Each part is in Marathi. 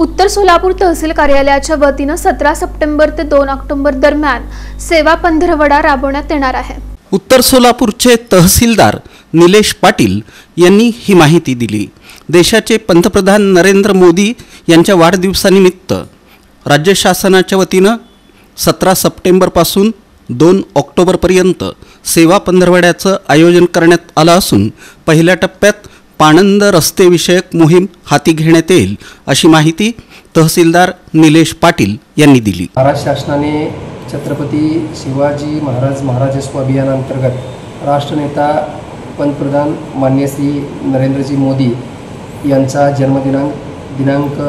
उत्तर सोलापूर तहसील कार्यालयाच्या वतीने 17 सप्टेंबर ते 2 ऑक्टोबर दरम्यान सेवा पंधरवडा राबवण्यात येणार आहे। उत्तर सोलापूरचे तहसीलदार निलेश पाटील यांनी ही माहिती दिली। देशाचे पंतप्रधान नरेंद्र मोदी यांच्या वाढदिवसानिमित्त राज्य शासनाच्या वतीने 17 सप्टेंबर पासून 2 ऑक्टोबर पर्यंत सेवा पंधरवड्याचं आयोजन करण्यात आलं असून पहिल्या टप्प्यात पाणंद रस्ते विषयक मोहीम हाती घेण्यात येईल अशी माहिती तहसीलदार निलेश पाटील यांनी दिली। महाराष्ट्र शासनाने छत्रपती शिवाजी महाराजस्व अभियानांतर्गत राष्ट्रनेता पंतप्रधान माननीय श्री नरेंद्रजी मोदी यांचा जन्मदिनांक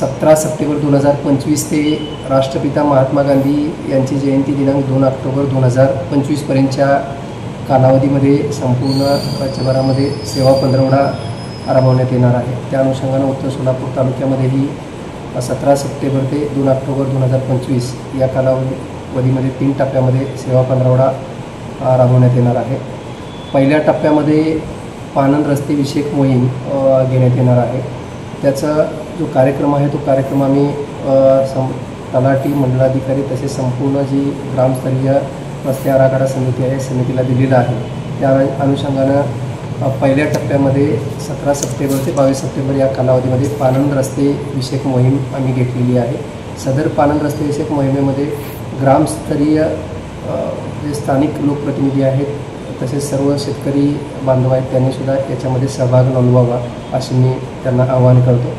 17 सप्टेंबर 2025 ते राष्ट्रपिता महात्मा गांधी यांची जयंती दिनांक 2 ऑक्टोबर 2025 पर्यंतच्या कालावधीमध्ये संपूर्ण राज्यभरामध्ये सेवा पंधरवडा राबवण्यात येणार आहे। त्या अनुषंगाने उत्तर सोलापूर तालुक्यामध्येही 17 सप्टेंबर ते 2 ऑक्टोबर 2025 या कालावधीमध्ये 3 टप्प्यामध्ये सेवा पंधरवडा राबवण्यात येणार आहे। पहिल्या टप्प्यामध्ये पाणंद रस्ते विषयक मोहीम घेण्यात येणार आहे। त्याचा जो कार्यक्रम आहे तो कार्यक्रम आम्ही तलाठी मंडलाधिकारी तसेच संपूर्ण जी ग्रामस्तरीय रस्ते आराखडा समिती आहे समितीला दिलेला आहे। त्या अनुषंगानं पहिल्या टप्प्यामध्ये 17 सप्टेंबर ते 22 सप्टेंबर या कालावधीमध्ये पाणंद रस्ते विषयक मोहीम आम्ही घेतलेली आहे। सदर पाणंद रस्ते विषयक मोहिमेमध्ये ग्रामस्तरीय जे स्थानिक लोकप्रतिनिधी आहेत तसेच सर्व शेतकरी बांधव आहेत त्यांनी सुद्धा याच्यामध्ये सहभाग नोंदवावा अशी मी त्यांना आवाहन करतो।